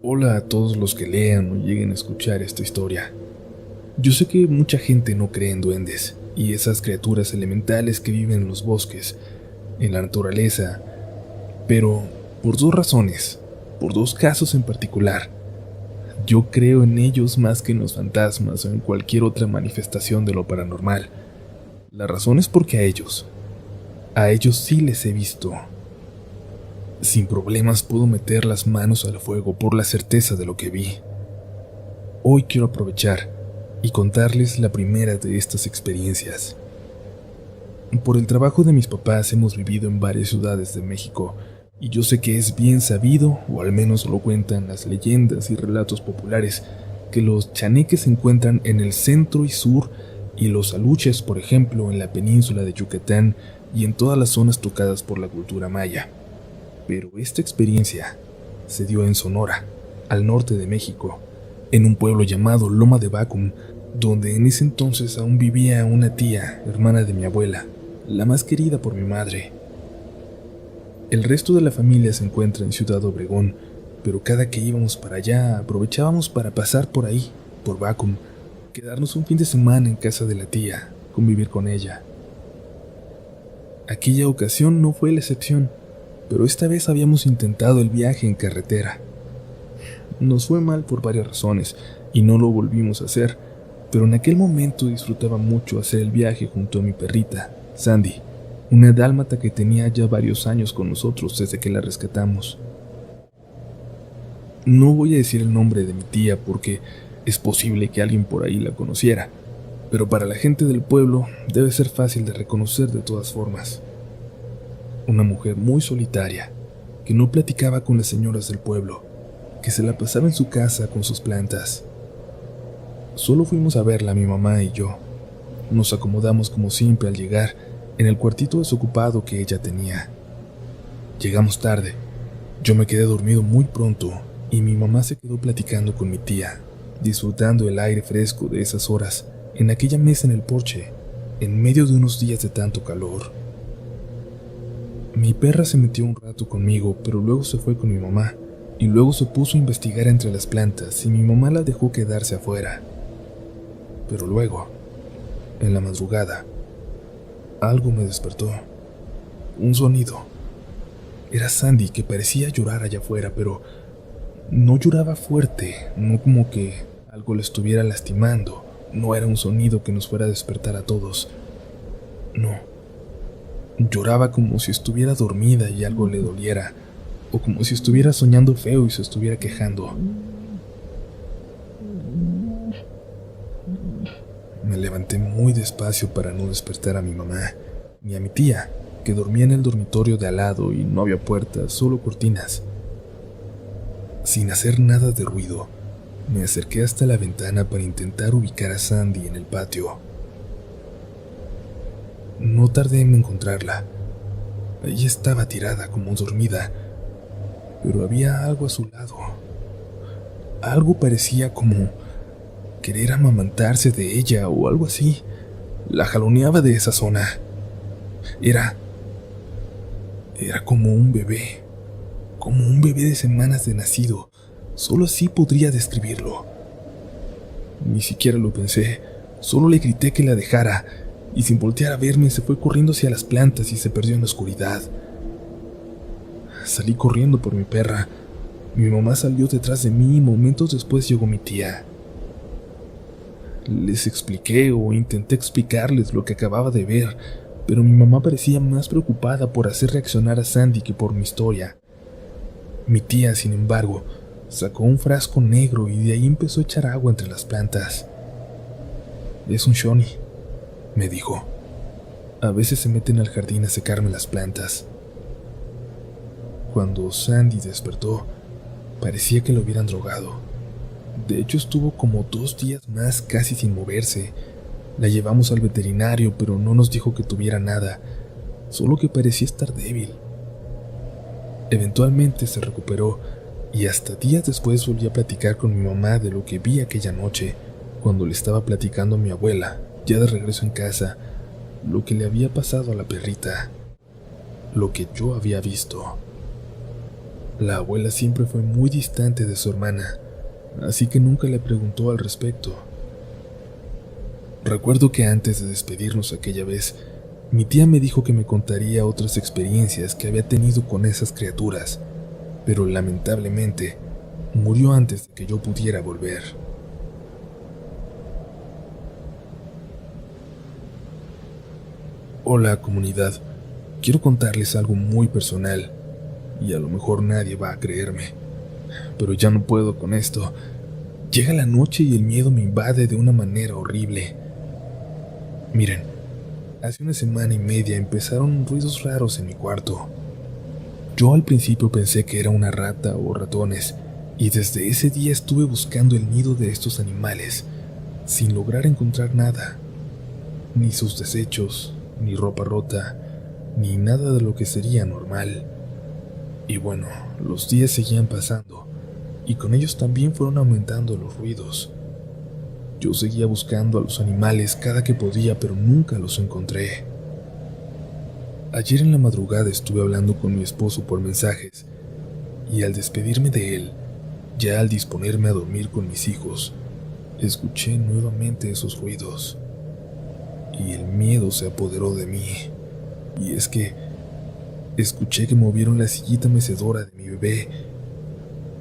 Hola a todos los que lean o lleguen a escuchar esta historia. Yo sé que mucha gente no cree en duendes y esas criaturas elementales que viven en los bosques, en la naturaleza, pero por dos razones, por dos casos en particular. Yo creo en ellos más que en los fantasmas o en cualquier otra manifestación de lo paranormal. La razón es porque a ellos sí les he visto. Sin problemas puedo meter las manos al fuego por la certeza de lo que vi. Hoy quiero aprovechar y contarles la primera de estas experiencias. Por el trabajo de mis papás hemos vivido en varias ciudades de México, y yo sé que es bien sabido, o al menos lo cuentan las leyendas y relatos populares, que los chaneques se encuentran en el centro y sur, y los aluches, por ejemplo, en la península de Yucatán y en todas las zonas tocadas por la cultura maya. Pero esta experiencia se dio en Sonora, al norte de México, en un pueblo llamado Loma de Bacum, donde en ese entonces aún vivía una tía, hermana de mi abuela, la más querida por mi madre. El resto de la familia se encuentra en Ciudad Obregón, pero cada que íbamos para allá aprovechábamos para pasar por ahí, por Bacum, quedarnos un fin de semana en casa de la tía, convivir con ella. Aquella ocasión no fue la excepción, pero esta vez habíamos intentado el viaje en carretera. Nos fue mal por varias razones y no lo volvimos a hacer, pero en aquel momento disfrutaba mucho hacer el viaje junto a mi perrita, Sandy, una dálmata que tenía ya varios años con nosotros desde que la rescatamos. No voy a decir el nombre de mi tía porque es posible que alguien por ahí la conociera, pero para la gente del pueblo debe ser fácil de reconocer de todas formas. Una mujer muy solitaria, que no platicaba con las señoras del pueblo, que se la pasaba en su casa con sus plantas. Solo fuimos a verla mi mamá y yo. Nos acomodamos como siempre al llegar, en el cuartito desocupado que ella tenía. Llegamos tarde. Yo me quedé dormido muy pronto y mi mamá se quedó platicando con mi tía, disfrutando el aire fresco de esas horas, en aquella mesa en el porche, en medio de unos días de tanto calor. Mi perra se metió un rato conmigo, pero luego se fue con mi mamá, y luego se puso a investigar entre las plantas y mi mamá la dejó quedarse afuera. Pero luego, en la madrugada, algo me despertó. Un sonido. Era Sandy, que parecía llorar allá afuera, pero no lloraba fuerte, no como que algo le estuviera lastimando. No era un sonido que nos fuera a despertar a todos. No. Lloraba como si estuviera dormida y algo le doliera, o como si estuviera soñando feo y se estuviera quejando. Me levanté muy despacio para no despertar a mi mamá, ni a mi tía, que dormía en el dormitorio de al lado y no había puertas, solo cortinas. Sin hacer nada de ruido, me acerqué hasta la ventana para intentar ubicar a Sandy en el patio. No tardé en encontrarla. Ella estaba tirada como dormida, pero había algo a su lado. Algo parecía como querer amamantarse de ella o algo así. La jaloneaba de esa zona. Era como un bebé de semanas de nacido. Solo así podría describirlo. Ni siquiera lo pensé, solo le grité que la dejara, y sin voltear a verme se fue corriendo hacia las plantas y se perdió en la oscuridad. Salí corriendo por mi perra. Mi mamá salió detrás de mí y momentos después llegó mi tía. Les expliqué o intenté explicarles lo que acababa de ver, pero mi mamá parecía más preocupada por hacer reaccionar a Sandy que por mi historia. Mi tía, sin embargo, sacó un frasco negro y de ahí empezó a echar agua entre las plantas. Es un shoni, me dijo. A veces se meten al jardín a secarme las plantas. Cuando Sandy despertó, parecía que lo hubieran drogado. De hecho, estuvo como 2 días más casi sin moverse. La llevamos al veterinario, pero no nos dijo que tuviera nada, solo que parecía estar débil. Eventualmente se recuperó y hasta días después volví a platicar con mi mamá de lo que vi aquella noche, cuando le estaba platicando a mi abuela, ya de regreso en casa, lo que le había pasado a la perrita, lo que yo había visto. La abuela siempre fue muy distante de su hermana, así que nunca le preguntó al respecto. Recuerdo que antes de despedirnos aquella vez, mi tía me dijo que me contaría otras experiencias que había tenido con esas criaturas, pero lamentablemente murió antes de que yo pudiera volver. Hola comunidad, quiero contarles algo muy personal y a lo mejor nadie va a creerme, pero ya no puedo con esto. Llega la noche y el miedo me invade de una manera horrible. Miren, hace una semana y media empezaron ruidos raros en mi cuarto. Yo al principio pensé que era una rata o ratones, y desde ese día estuve buscando el nido de estos animales, sin lograr encontrar nada, ni sus desechos, ni ropa rota, ni nada de lo que sería normal. Y bueno, los días seguían pasando, y con ellos también fueron aumentando los ruidos. Yo seguía buscando a los animales cada que podía, pero nunca los encontré. Ayer en la madrugada estuve hablando con mi esposo por mensajes, y al despedirme de él, ya al disponerme a dormir con mis hijos, escuché nuevamente esos ruidos, y el miedo se apoderó de mí. Y es que escuché que movieron la sillita mecedora de mi bebé,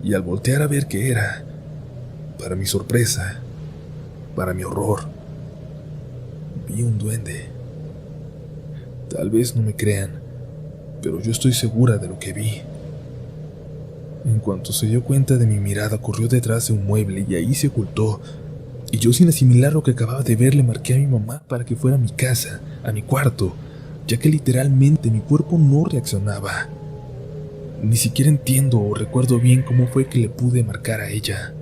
y al voltear a ver qué era, para mi sorpresa, para mi horror, vi un duende. Tal vez no me crean, pero yo estoy segura de lo que vi. En cuanto se dio cuenta de mi mirada, corrió detrás de un mueble y ahí se ocultó, y yo, sin asimilar lo que acababa de ver, le marqué a mi mamá para que fuera a mi casa, a mi cuarto, ya que literalmente mi cuerpo no reaccionaba. Ni siquiera entiendo o recuerdo bien cómo fue que le pude marcar a ella.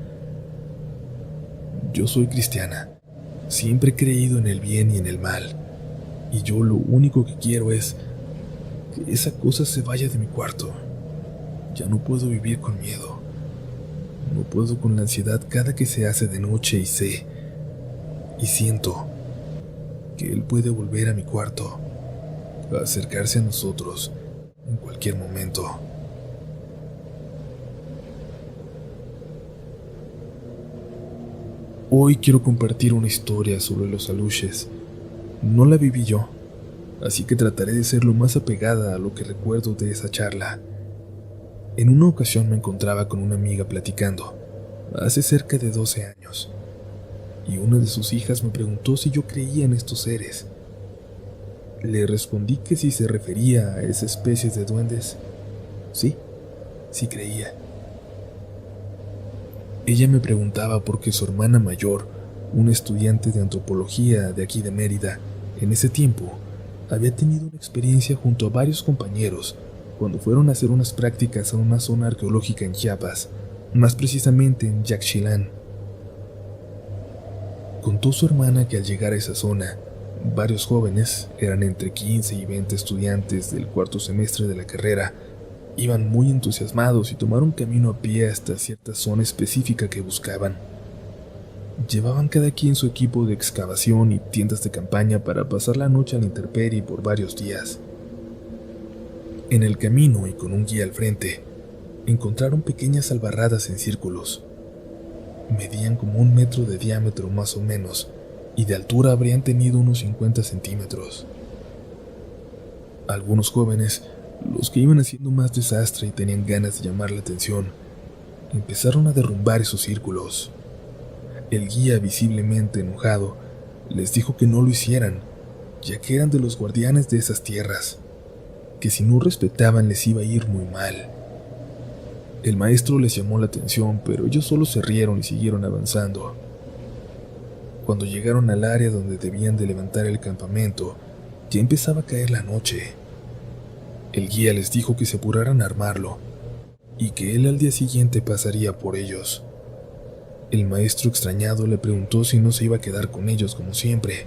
Yo soy cristiana, siempre he creído en el bien y en el mal, y yo lo único que quiero es que esa cosa se vaya de mi cuarto. Ya no puedo vivir con miedo. No puedo con la ansiedad cada que se hace de noche y sé y siento que él puede volver a mi cuarto, a acercarse a nosotros en cualquier momento. Hoy quiero compartir una historia sobre los aluches. No la viví yo, así que trataré de ser lo más apegada a lo que recuerdo de esa charla. En una ocasión me encontraba con una amiga platicando, hace cerca de 12 años, y una de sus hijas me preguntó si yo creía en estos seres. Le respondí que si se refería a esa especie de duendes, sí creía. Ella me preguntaba por qué su hermana mayor, una estudiante de antropología de aquí de Mérida, en ese tiempo, había tenido una experiencia junto a varios compañeros cuando fueron a hacer unas prácticas a una zona arqueológica en Chiapas, más precisamente en Yaxchilán. Contó su hermana que al llegar a esa zona, varios jóvenes, eran entre 15 y 20 estudiantes del cuarto semestre de la carrera, iban muy entusiasmados y tomaron camino a pie hasta cierta zona específica que buscaban. Llevaban cada quien su equipo de excavación y tiendas de campaña para pasar la noche a la intemperie por varios días. En el camino y con un guía al frente, encontraron pequeñas albarradas en círculos. Medían como 1 metro de diámetro más o menos, y de altura habrían tenido unos 50 centímetros. Algunos jóvenes, los que iban haciendo más desastre y tenían ganas de llamar la atención, empezaron a derrumbar esos círculos. El guía, visiblemente enojado, les dijo que no lo hicieran, ya que eran de los guardianes de esas tierras, que si no respetaban les iba a ir muy mal. El maestro les llamó la atención, pero ellos solo se rieron y siguieron avanzando. Cuando llegaron al área donde debían de levantar el campamento, ya empezaba a caer la noche. El guía les dijo que se apuraran a armarlo, y que él al día siguiente pasaría por ellos. El maestro, extrañado, le preguntó si no se iba a quedar con ellos como siempre,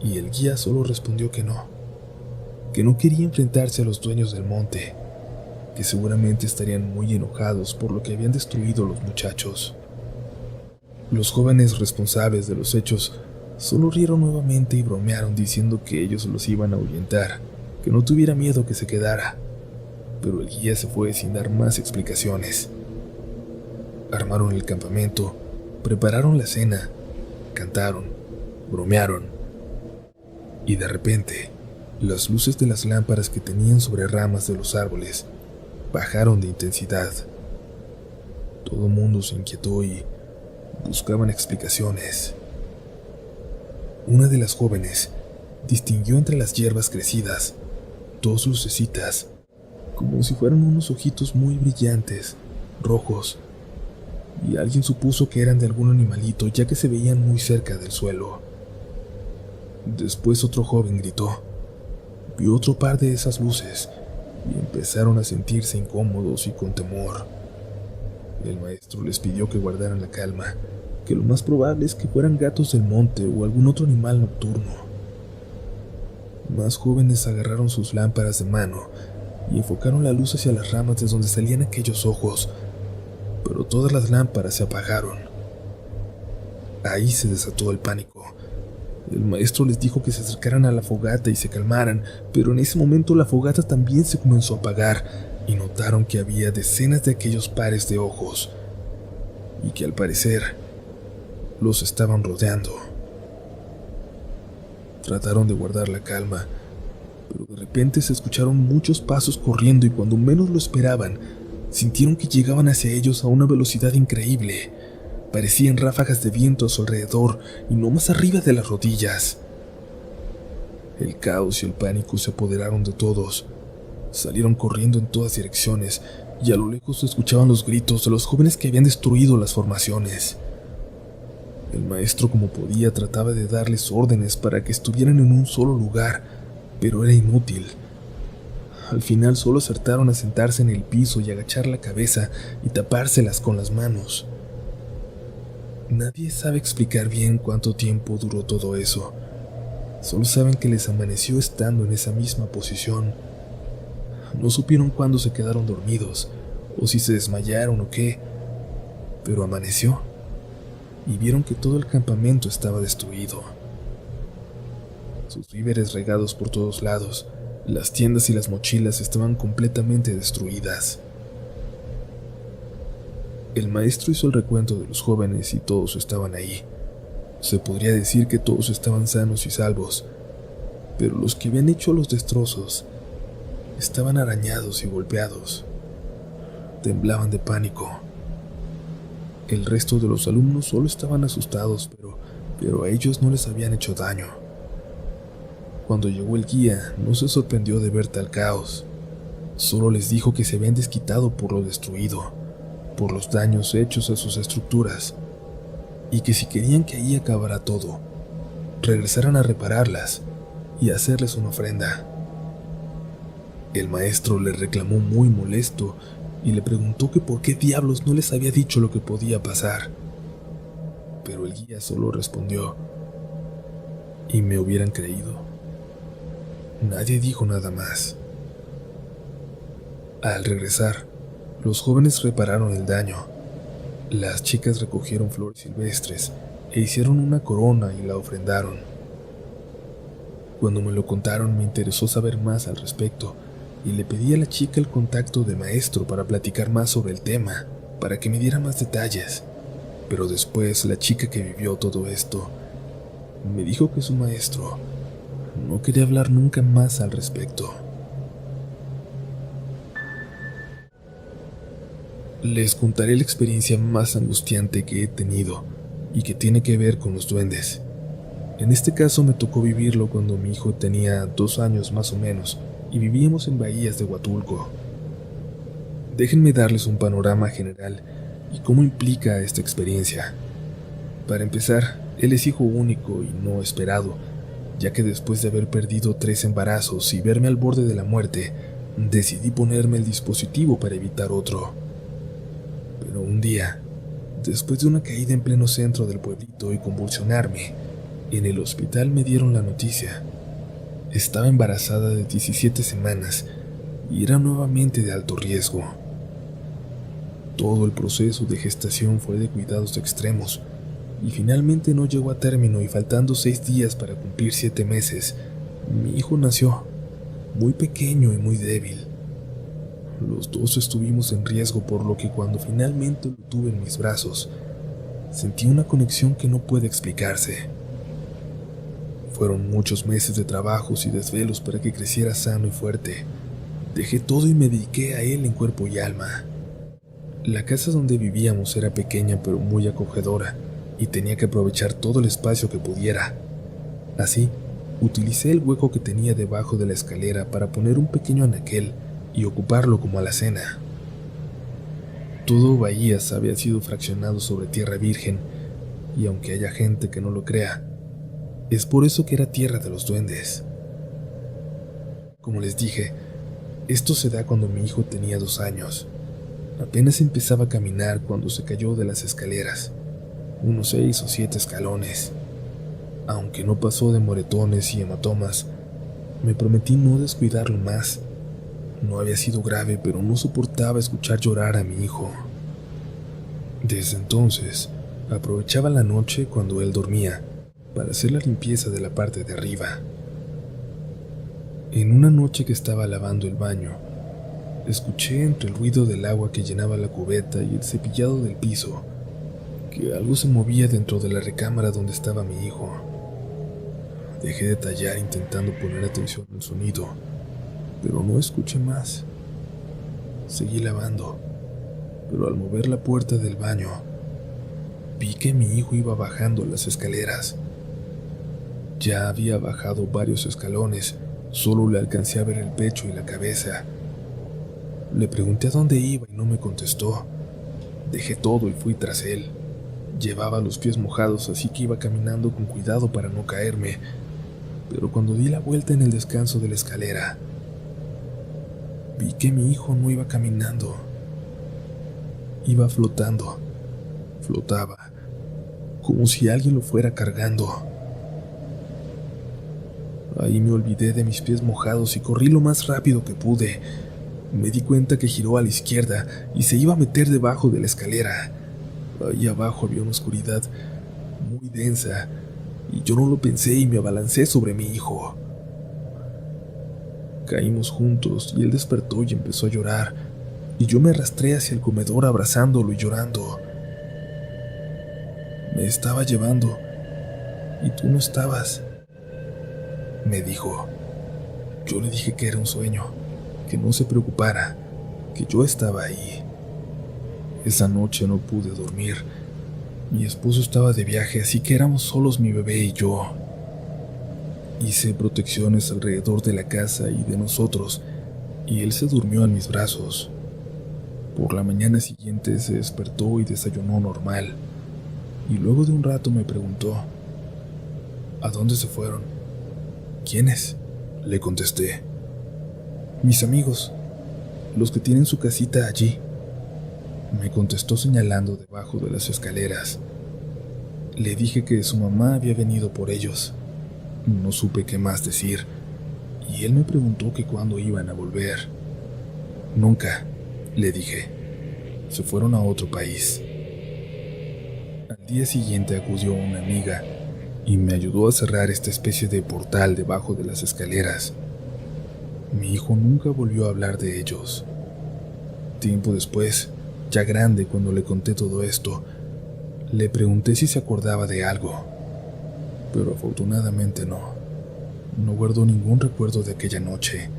y el guía solo respondió que no quería enfrentarse a los dueños del monte, que seguramente estarían muy enojados por lo que habían destruido los muchachos. Los jóvenes responsables de los hechos solo rieron nuevamente y bromearon diciendo que ellos los iban a ahuyentar, que no tuviera miedo, que se quedara. pero el guía se fue sin dar más explicaciones. Armaron el campamento, prepararon la cena, cantaron, bromearon, y de repente, las luces de las lámparas que tenían sobre ramas de los árboles bajaron de intensidad. Todo el mundo se inquietó y buscaban explicaciones. Una de las jóvenes distinguió entre las hierbas crecidas 2 lucecitas, como si fueran unos ojitos muy brillantes, rojos, y alguien supuso que eran de algún animalito ya que se veían muy cerca del suelo. Después otro joven gritó, vio otro par de esas luces y empezaron a sentirse incómodos y con temor. El maestro les pidió que guardaran la calma, que lo más probable es que fueran gatos del monte o algún otro animal nocturno. Más jóvenes agarraron sus lámparas de mano y enfocaron la luz hacia las ramas de donde salían aquellos ojos, pero todas las lámparas se apagaron. Ahí se desató el pánico. El maestro les dijo que se acercaran a la fogata y se calmaran, pero en ese momento la fogata también se comenzó a apagar y notaron que había decenas de aquellos pares de ojos y que al parecer los estaban rodeando. Trataron de guardar la calma, pero de repente se escucharon muchos pasos corriendo y cuando menos lo esperaban, sintieron que llegaban hacia ellos a una velocidad increíble. Parecían ráfagas de viento a su alrededor y no más arriba de las rodillas. El caos y el pánico se apoderaron de todos. Salieron corriendo en todas direcciones y a lo lejos se escuchaban los gritos de los jóvenes que habían destruido las formaciones. El maestro, como podía, trataba de darles órdenes para que estuvieran en un solo lugar, pero era inútil. Al final solo acertaron a sentarse en el piso y agachar la cabeza y tapárselas con las manos. Nadie sabe explicar bien cuánto tiempo duró todo eso. Solo saben que les amaneció estando en esa misma posición. No supieron cuándo se quedaron dormidos, o si se desmayaron o qué, pero amaneció, y vieron que todo el campamento estaba destruido. Sus víveres regados por todos lados, las tiendas y las mochilas estaban completamente destruidas. El maestro hizo el recuento de los jóvenes y todos estaban ahí. Se podría decir que todos estaban sanos y salvos, pero los que habían hecho los destrozos estaban arañados y golpeados. Temblaban de pánico. El resto de los alumnos solo estaban asustados, pero a ellos no les habían hecho daño. Cuando llegó el guía, no se sorprendió de ver tal caos. Solo les dijo que se habían desquitado por lo destruido, por los daños hechos a sus estructuras, y que si querían que ahí acabara todo, regresaran a repararlas y hacerles una ofrenda. El maestro le reclamó muy molesto y le preguntó que por qué diablos no les había dicho lo que podía pasar. Pero el guía solo respondió, ¿y me hubieran creído? Nadie dijo nada más. Al regresar, los jóvenes repararon el daño. Las chicas recogieron flores silvestres e hicieron una corona y la ofrendaron. Cuando me lo contaron me interesó saber más al respecto y le pedí a la chica el contacto de maestro para platicar más sobre el tema, para que me diera más detalles. Pero después la chica que vivió todo esto me dijo que su maestro no quería hablar nunca más al respecto. Les contaré la experiencia más angustiante que he tenido y que tiene que ver con los duendes. En este caso me tocó vivirlo cuando mi hijo tenía 2 años más o menos y vivíamos en Bahías de Huatulco. Déjenme darles un panorama general y cómo implica esta experiencia. Para empezar, él es hijo único y no esperado, ya que después de haber perdido 3 embarazos y verme al borde de la muerte, decidí ponerme el dispositivo para evitar otro. Pero un día, después de una caída en pleno centro del pueblito y convulsionarme, en el hospital me dieron la noticia. Estaba embarazada de 17 semanas y era nuevamente de alto riesgo. Todo el proceso de gestación fue de cuidados extremos y finalmente no llegó a término y faltando 6 días para cumplir 7 meses, mi hijo nació, muy pequeño y muy débil. Los dos estuvimos en riesgo, por lo que cuando finalmente lo tuve en mis brazos, sentí una conexión que no puede explicarse. Fueron muchos meses de trabajos y desvelos para que creciera sano y fuerte. Dejé todo y me dediqué a él en cuerpo y alma. La casa donde vivíamos era pequeña pero muy acogedora, y tenía que aprovechar todo el espacio que pudiera. Así, utilicé el hueco que tenía debajo de la escalera para poner un pequeño anaquel y ocuparlo como alacena. Todo Bahías había sido fraccionado sobre tierra virgen, y aunque haya gente que no lo crea, es por eso que era tierra de los duendes. Como les dije, esto se da cuando mi hijo tenía 2 años. Apenas empezaba a caminar cuando se cayó de las escaleras, unos 6 o 7 escalones. Aunque no pasó de moretones y hematomas, me prometí no descuidarlo más. No había sido grave, pero no soportaba escuchar llorar a mi hijo. Desde entonces, aprovechaba la noche cuando él dormía para hacer la limpieza de la parte de arriba. En una noche que estaba lavando el baño, escuché entre el ruido del agua que llenaba la cubeta y el cepillado del piso que algo se movía dentro de la recámara donde estaba mi hijo. Dejé de tallar intentando poner atención al sonido, pero no escuché más. Seguí lavando, pero al mover la puerta del baño, vi que mi hijo iba bajando las escaleras. Ya había bajado varios escalones, solo le alcancé a ver el pecho y la cabeza. Le pregunté a dónde iba y no me contestó. Dejé todo y fui tras él. Llevaba los pies mojados, así que iba caminando con cuidado para no caerme, pero cuando di la vuelta en el descanso de la escalera, vi que mi hijo no iba caminando. Iba flotando. Flotaba, como si alguien lo fuera cargando. Ahí me olvidé de mis pies mojados y corrí lo más rápido que pude. Me di cuenta que giró a la izquierda y se iba a meter debajo de la escalera. Ahí abajo había una oscuridad muy densa, y yo no lo pensé y me abalancé sobre mi hijo. Caímos juntos y él despertó y empezó a llorar, y yo me arrastré hacia el comedor abrazándolo y llorando. Me estaba llevando, y tú no estabas, me dijo. Yo le dije que era un sueño, que no se preocupara, que yo estaba ahí. Esa noche no pude dormir. Mi esposo estaba de viaje, así que éramos solos mi bebé y yo. Hice protecciones alrededor de la casa y de nosotros, y él se durmió en mis brazos. Por la mañana siguiente se despertó y desayunó normal, y luego de un rato me preguntó: ¿a dónde se fueron? ¿Quiénes?, le contesté. Mis amigos, los que tienen su casita allí, me contestó señalando debajo de las escaleras. Le dije que su mamá había venido por ellos. No supe qué más decir, y él me preguntó que cuándo iban a volver. Nunca, le dije. Se fueron a otro país. Al día siguiente acudió una amiga y me ayudó a cerrar esta especie de portal debajo de las escaleras. Mi hijo nunca volvió a hablar de ellos. Tiempo después, ya grande, cuando le conté todo esto, le pregunté si se acordaba de algo, pero afortunadamente no. No guardó ningún recuerdo de aquella noche,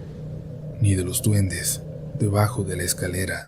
ni de los duendes debajo de la escalera.